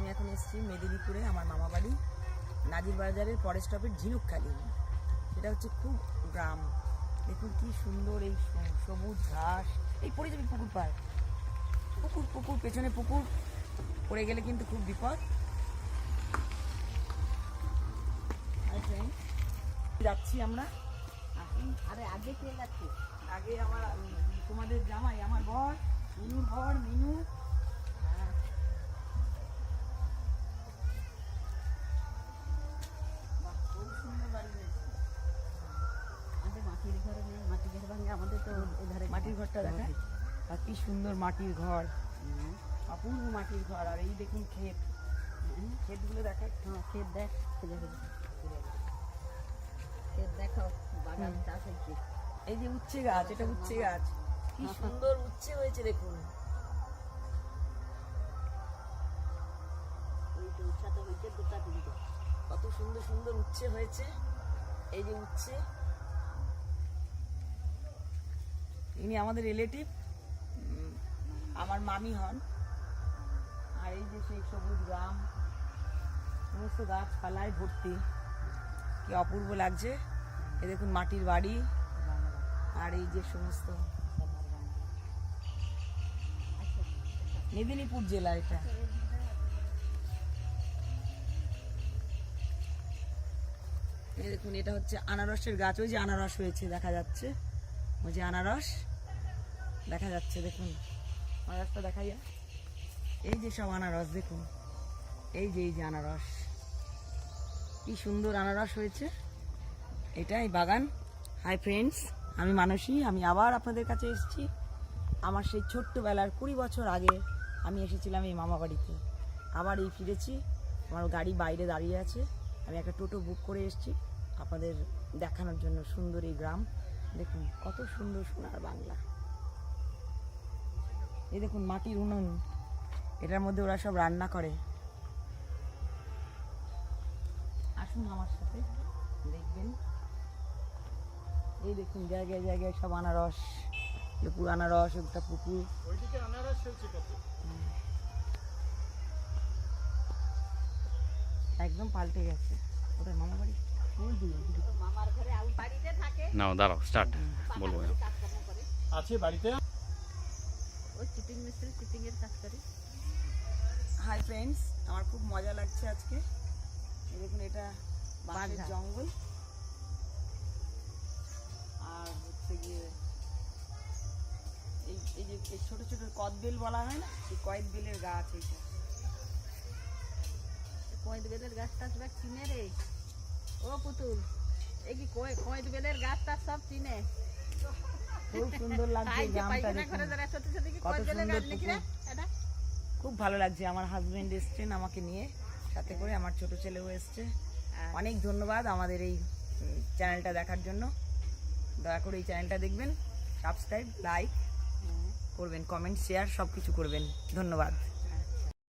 আমি এখন এসেছি মেদিনীপুরে, আমার মামা বাড়ি নাজির বাজারের পরের স্টপের ঝিনুকখালি। সেটা হচ্ছে খুব গ্রাম। দেখুন কি সুন্দর এই সবুজ ঘাস। এই পড়ে যাবি পুকুর পার, পুকুর পুকুর পেছনে পুকুর, পড়ে গেলে কিন্তু খুব বিপদ। যাচ্ছি আমরা। আরে আগে কে যাচ্ছে? আগে আমার তোমাদের জামাই, আমার বর, মিনুর বর, মিনু। খুব সুন্দর বাড়ি হয়েছে। আমাদের মাটির ঘরে নেই, মাটির ঘর ভাঙে আমাদের তো এধারে মাটির ঘরটা দেখা, আর কি সুন্দর মাটির ঘর, অপূর্ব মাটির ঘর। আর এই দেখুন ক্ষেত, ক্ষেতগুলো দেখা। হ্যাঁ, ক্ষেত দেখ, ক্ষেত দেখো, বাগান চাষ হয়েছে। এই যে উচ্ছে গাছ, এটা উচ্ছে গাছ, কি সুন্দর উচ্ছে হয়েছে দেখুন। ওই তো উচ্ছাতে হয়েছে দুটা তিনটা, কত সুন্দর সুন্দর উচ্ছে হয়েছে। এই যে উচ্ছে, ইনি আমাদের রিলেটিভ, আমার মামি হন। আর এই যে সেই সবুজ গ্রাম, সমস্ত গাছপালায় ভর্তি, কি অপূর্ব লাগছে। এই দেখুন মাটির বাড়ি, আর এই যে সমস্ত মেদিনীপুর জেলা এটা। এই দেখুন এটা হচ্ছে আনারসের গাছ, ওই যে আনারস হয়েছে দেখা যাচ্ছে, ওই যে আনারস দেখা যাচ্ছে। দেখুন আনারসটা দেখা যায়, এই যে সব আনারস দেখুন, এই যে আনারস, কি সুন্দর আনারস হয়েছে। এটাই বাগান। হাই ফ্রেন্ডস, আমি মানসী, আমি আবার আপনাদের কাছে এসেছি। আমার সেই ছোট্টবেলার 20 বছর আগে আমি এসেছিলাম এই মামা বাড়িতে, আবার এই ফিরেছি। আমার গাড়ি বাইরে দাঁড়িয়ে আছে, আমি একটা টোটো বুক করে এসেছি আপনাদের দেখানোর জন্য সুন্দর এই গ্রাম। দেখুন কত সুন্দর সোনার বাংলা। এই দেখুন মাটির উনুন, এটার মধ্যে ওরা সব রান্না করে। আসুন আমার সাথে দেখবেন। এই দেখুন জায়গায় জায়গায় সব আনারস, পুরো আনারস, একটা পুকুর। একদম পাল্টে গেছে ওটা মামা বাড়ি। মামার ঘরে আউ বাড়িতে থাকে, নাও দাঁড়াও স্টার্ট বলবো। কাজকর্ম করে। আছে বাড়িতে। ওই চিটিং মিস্ত্রি, চিটিং এর কাজ করে। হাই ফ্রেন্ডস, আমার খুব মজা লাগছে আজকে। এই দেখুন এটা বাঁশের জঙ্গল, আর হচ্ছে গিয়ে এই যে ছোট ছোট কদবেল বলা হয় না, সেই কদবেলের গাছ। এইটা কয়েদ বেলের গাছ টাছ বা চিনে রে ও পুতুল, এই কি কয়েদ বেলের গাছ টাছ সব চিনে। খুব সুন্দর লাগছে এই গ্রামটা দেখুন, কত সুন্দর পুকুর। খুব ভালো লাগছে। আমার হাজবেন্ড এসছেন আমাকে নিয়ে, সাথে করে আমার ছোট ছেলেও এসছে। অনেক ধন্যবাদ আমাদের এই চ্যানেলটা দেখার জন্য। দয়া করে এই চ্যানেলটা দেখবেন, সাবস্ক্রাইব, লাইক করবেন, কমেন্ট, শেয়ার সব কিছু করবেন। ধন্যবাদ।